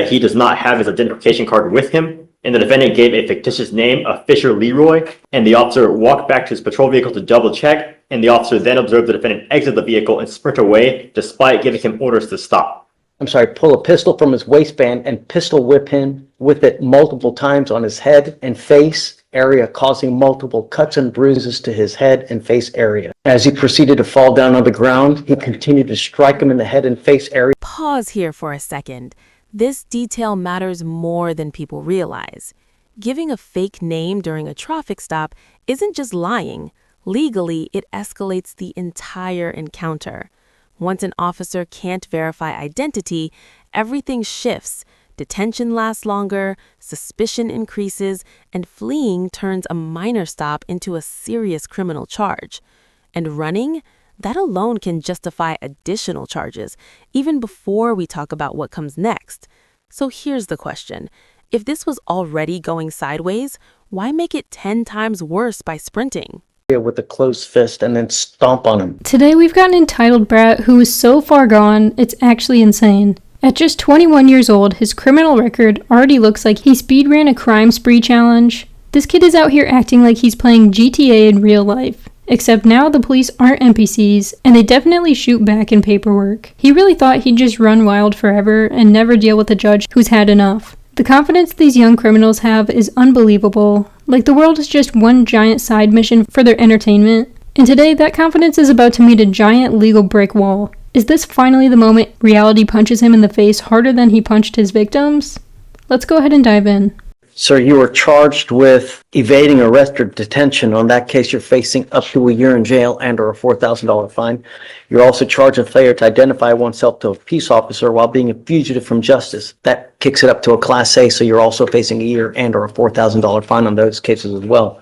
that he does not have his identification card with him, and the defendant gave a fictitious name of Fisher Leroy, and the officer walked back to his patrol vehicle to double check, and the officer then observed the defendant exit the vehicle and sprint away despite giving him orders to stop. Pull a pistol from his waistband and pistol whip him with it multiple times on his head and face area, causing multiple cuts and bruises to his head and face area. As he proceeded to fall down on the ground, he continued to strike him in the head and face area. Pause here for a second. This detail matters more than people realize. Giving a fake name during a traffic stop isn't just lying. Legally, it escalates the entire encounter. Once an officer can't verify identity, everything shifts. Detention lasts longer, suspicion increases, and fleeing turns a minor stop into a serious criminal charge. And running? That alone can justify additional charges, even before we talk about what comes next. So here's the question. If this was already going sideways, why make it 10 times worse by sprinting? With a closed fist and then stomp on him. Today we've got an entitled brat who is so far gone, it's actually insane. At just 21 years old, his criminal record already looks like he speed ran a crime spree challenge. This kid is out here acting like he's playing GTA in real life. Except now the police aren't NPCs, and they definitely shoot back in paperwork. He really thought he'd just run wild forever and never deal with a judge who's had enough. The confidence these young criminals have is unbelievable. Like the world is just one giant side mission for their entertainment. And today, that confidence is about to meet a giant legal brick wall. Is this finally the moment reality punches him in the face harder than he punched his victims? Let's go ahead and dive in. Sir, you are charged with evading arrest or detention. On that case, you're facing up to a year in jail and or a $4,000 fine. You're also charged with failure to identify oneself to a peace officer while being a fugitive from justice. That kicks it up to a Class A, so you're also facing a year and or a $4,000 fine on those cases as well.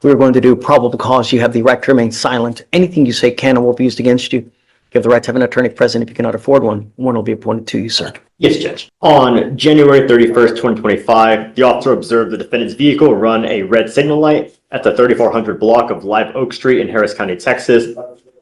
We're going to do probable cause. You have the right to remain silent. Anything you say can and will be used against you. You have the right to have an attorney present if you cannot afford one. One will be appointed to you, sir. Yes, Judge. On January 31st, 2025, the officer observed the defendant's vehicle run a red signal light at the 3400 block of Live Oak Street in Harris County, Texas.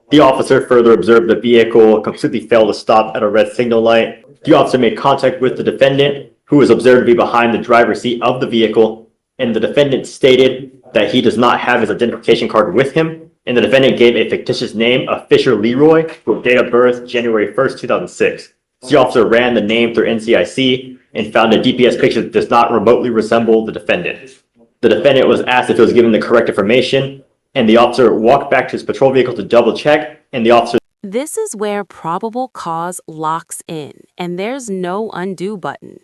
The officer further observed the vehicle completely fail to stop at a red signal light. The officer made contact with the defendant, who was observed to be behind the driver's seat of the vehicle, and the defendant stated that he does not have his identification card with him, and the defendant gave a fictitious name of Fisher Leroy, with date of birth January 1st, 2006. The officer ran the name through NCIC and found a DPS picture that does not remotely resemble the defendant. The defendant was asked if he was given the correct information, and the officer walked back to his patrol vehicle to double check, and the officer... This is where probable cause locks in, and there's no undo button.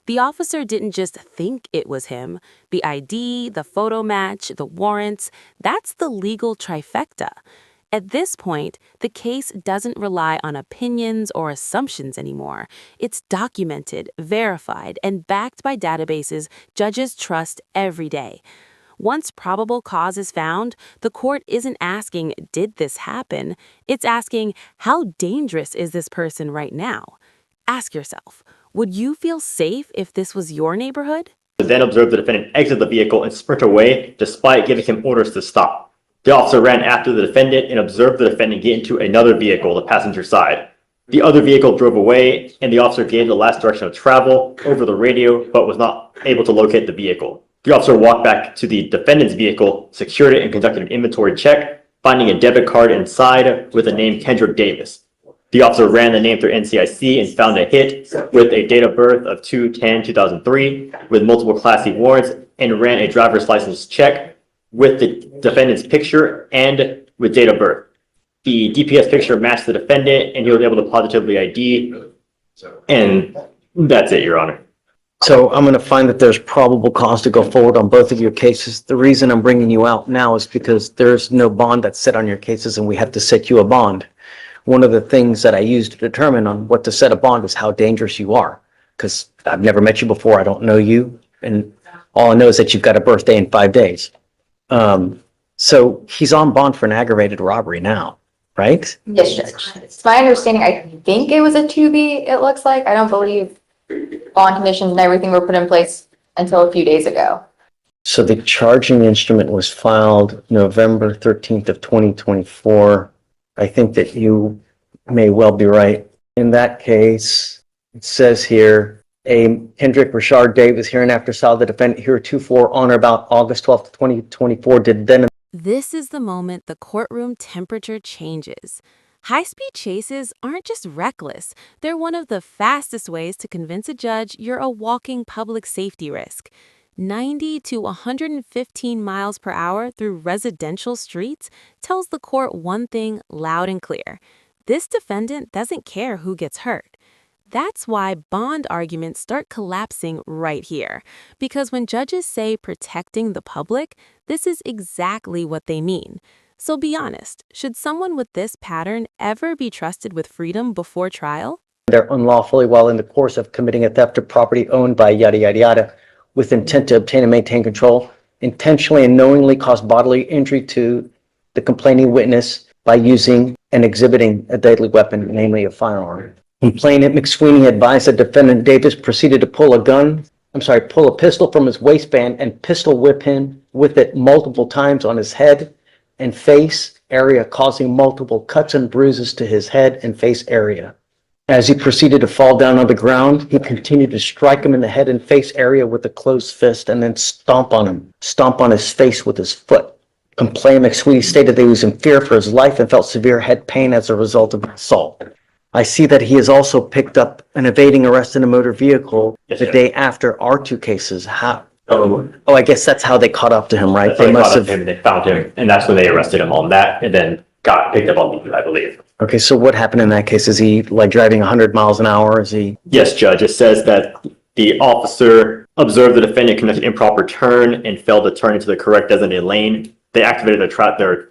The officer didn't just think it was him. The ID, the photo match, the warrants, that's the legal trifecta. At this point, the case doesn't rely on opinions or assumptions anymore. It's documented, verified, and backed by databases judges trust every day. Once probable cause is found, the court isn't asking, did this happen? It's asking, how dangerous is this person right now? Ask yourself, would you feel safe if this was your neighborhood? Then observed the defendant exit the vehicle and sprint away despite giving him orders to stop. The officer ran after the defendant and observed the defendant get into another vehicle, the passenger side. The other vehicle drove away, and the officer gave the last direction of travel over the radio, but was not able to locate the vehicle. The officer walked back to the defendant's vehicle, secured it, and conducted an inventory check, finding a debit card inside with the name Kendrick Davis. The officer ran the name through NCIC and found a hit with a date of birth of 2/10/2003 with multiple Class C warrants, and ran a driver's license check with the defendant's picture and with date of birth. The DPS picture matched the defendant, and he was able to positively ID, and that's it, Your Honor. So I'm going to find that there's probable cause to go forward on both of your cases. The reason I'm bringing you out now is because there's no bond that's set on your cases, and we have to set you a bond. One of the things that I use to determine on what to set a bond is how dangerous you are, because I've never met you before. I don't know you, and all I know is that you've got a birthday in 5 days. So he's on bond for an aggravated robbery now, right? Yes, Judge. It's my understanding, I think it was a 2B, it looks like. I don't believe bond conditions and everything were put in place until a few days ago. So the charging instrument was filed November 13th of 2024. I think that you may well be right. In that case, it says here, A Hendrick Richard Davis hereinafter saw the defendant heretofore on or about August 12th, 2024 did then. This is the moment the courtroom temperature changes. High-speed chases aren't just reckless, they're one of the fastest ways to convince a judge you're a walking public safety risk. 90 to 115 miles per hour through residential streets tells the court one thing loud and clear. This defendant doesn't care who gets hurt. That's why bond arguments start collapsing right here. Because when judges say protecting the public, this is exactly what they mean. So be honest, should someone with this pattern ever be trusted with freedom before trial? They're unlawfully while in the course of committing a theft of property owned by yada yada yada with intent to obtain and maintain control, intentionally and knowingly cause bodily injury to the complaining witness by using and exhibiting a deadly weapon, namely a firearm. Complainant McSweeney advised that defendant Davis proceeded to pull a pistol from his waistband and pistol whip him with it multiple times on his head and face area, causing multiple cuts and bruises to his head and face area. As he proceeded to fall down on the ground, he continued to strike him in the head and face area with a closed fist and then stomp on his face with his foot. Complainant McSweeney stated that he was in fear for his life and felt severe head pain as a result of the assault. I see that he has also picked up an evading arrest in a motor vehicle Yes, the sir. day after our two cases. I guess that's how they caught up to him, right? So They they must caught up to have. him, they found him, and that's when they arrested him on that, and then got picked up on me, I believe. Okay, so what happened in that case? Is he like driving 100 miles an hour? Is he? Yes, Judge, it says that the officer observed the defendant conduct an improper turn and failed to turn into the correct designated lane. They activated their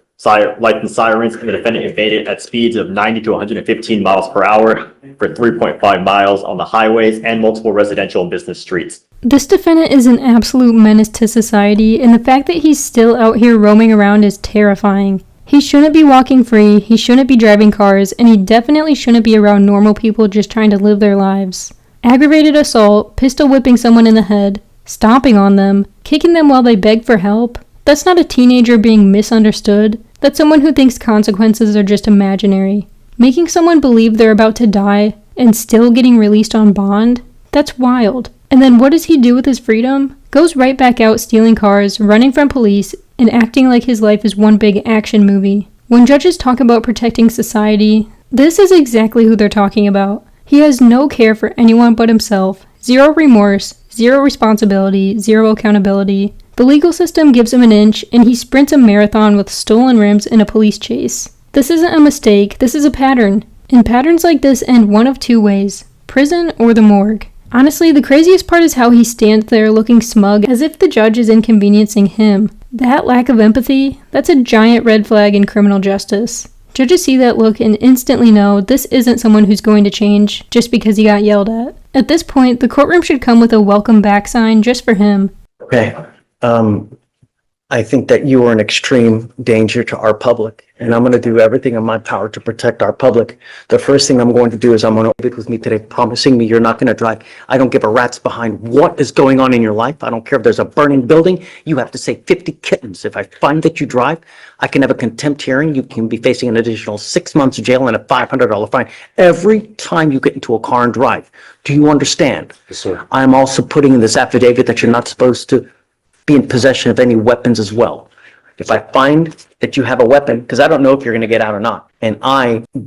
lights and sirens, and the defendant evaded at speeds of 90 to 115 miles per hour for 3.5 miles on the highways and multiple residential and business streets. This defendant is an absolute menace to society, and the fact that he's still out here roaming around is terrifying. He shouldn't be walking free, he shouldn't be driving cars, and he definitely shouldn't be around normal people just trying to live their lives. Aggravated assault, pistol whipping someone in the head, stomping on them, kicking them while they beg for help. That's not a teenager being misunderstood. That's someone who thinks consequences are just imaginary. Making someone believe they're about to die and still getting released on bond? That's wild. And then what does he do with his freedom? Goes right back out stealing cars, running from police, and acting like his life is one big action movie. When judges talk about protecting society, this is exactly who they're talking about. He has no care for anyone but himself, zero remorse, zero responsibility, zero accountability. The legal system gives him an inch, and he sprints a marathon with stolen rims in a police chase. This isn't a mistake, this is a pattern. And patterns like this end one of two ways: prison or the morgue. Honestly, the craziest part is how he stands there looking smug as if the judge is inconveniencing him. That lack of empathy, that's a giant red flag in criminal justice. Judges see that look and instantly know this isn't someone who's going to change just because he got yelled at. At this point, the courtroom should come with a welcome back sign just for him. Okay. I think that you are an extreme danger to our public, and I'm going to do everything in my power to protect our public. The first thing I'm going to do is I'm going to be with me today, promising me you're not going to drive. I don't give a rat's behind what is going on in your life. I don't care if there's a burning building. You have to say 50 kittens. If I find that you drive, I can have a contempt hearing. You can be facing an additional 6 months of jail and a $500 fine every time you get into a car and drive. Do you understand? Yes, sir. I'm also putting in this affidavit that you're not supposed to be in possession of any weapons as well. If I find that you have a weapon, because I don't know if you're going to get out or not, and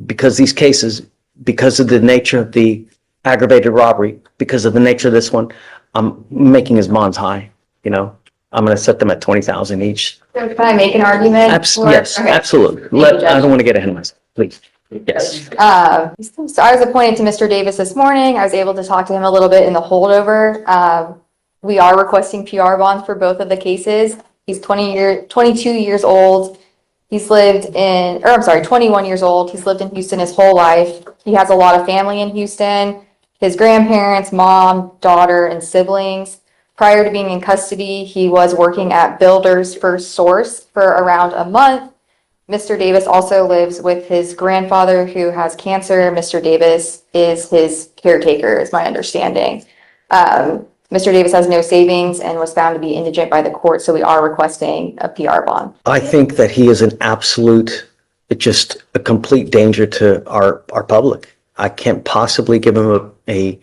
because these cases, because of the nature of the aggravated robbery, because of the nature of this one, I'm making his bonds high. I'm going to set them at $20,000 each. So can I make an argument? Yes, Okay. absolutely. I don't want to get ahead of myself, please. Yes. So I was appointed to Mr. Davis this morning. I was able to talk to him a little bit in the holdover. We are requesting PR bonds for both of the cases. He's 22 years old. 21 years old. He's lived in Houston his whole life. He has a lot of family in Houston. His grandparents, mom, daughter, and siblings. Prior to being in custody, he was working at Builders First Source for around a month. Mr. Davis also lives with his grandfather who has cancer. Mr. Davis is his caretaker, is my understanding. Mr. Davis has no savings and was found to be indigent by the court, so we are requesting a PR bond. I think that he is an absolute, just a complete danger to our public. I can't possibly give him a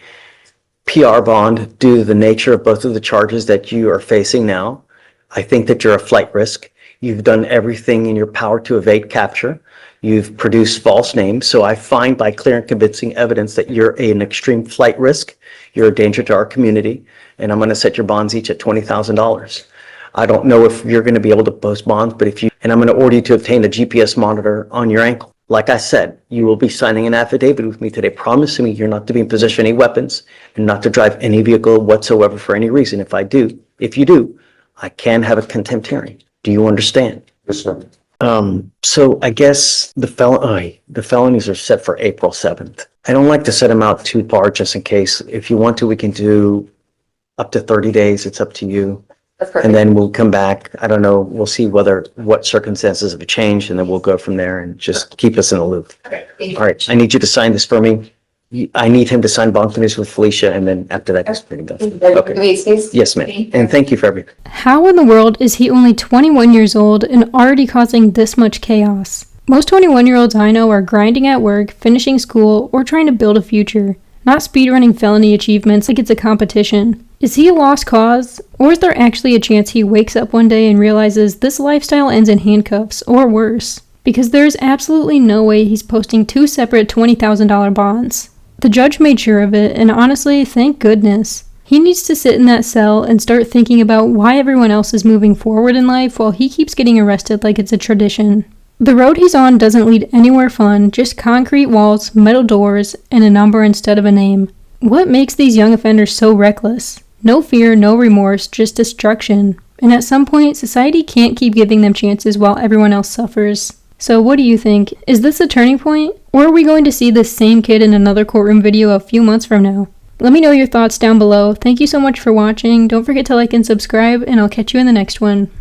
PR bond due to the nature of both of the charges that you are facing now. I think that you're a flight risk. You've done everything in your power to evade capture. You've produced false names. So I find by clear and convincing evidence that you're an extreme flight risk. You're a danger to our community. And I'm going to set your bonds each at $20,000. I don't know if you're going to be able to post bonds, but and I'm going to order you to obtain a GPS monitor on your ankle. Like I said, you will be signing an affidavit with me today, promising me you're not to be in possession of any weapons and not to drive any vehicle whatsoever for any reason. If you do, I can have a contempt hearing. Do you understand? Yes, sir. So I guess the felonies are set for April 7th. I don't like to set them out too far just in case. If you want to, we can do up to 30 days. It's up to you. That's perfect. And then we'll come back. I don't know. We'll see what circumstances have changed, and then we'll go from there and just keep us in the loop. Okay, thank you. All right. I need you to sign this for me. I need him to sign bond finish with Felicia, and then after that, it's pretty done. Okay. Can we excuse? Yes, ma'am. Thank you. And thank you for everything. How in the world is he only 21 years old and already causing this much chaos? Most 21-year-olds I know are grinding at work, finishing school, or trying to build a future, not speedrunning felony achievements like it's a competition. Is he a lost cause? Or is there actually a chance he wakes up one day and realizes this lifestyle ends in handcuffs, or worse? Because there is absolutely no way he's posting two separate $20,000 bonds. The judge made sure of it, and honestly, thank goodness. He needs to sit in that cell and start thinking about why everyone else is moving forward in life while he keeps getting arrested like it's a tradition. The road he's on doesn't lead anywhere fun, just concrete walls, metal doors, and a number instead of a name. What makes these young offenders so reckless? No fear, no remorse, just destruction. And at some point, society can't keep giving them chances while everyone else suffers. So what do you think? Is this a turning point? Or are we going to see this same kid in another courtroom video a few months from now? Let me know your thoughts down below. Thank you so much for watching. Don't forget to like and subscribe, and I'll catch you in the next one.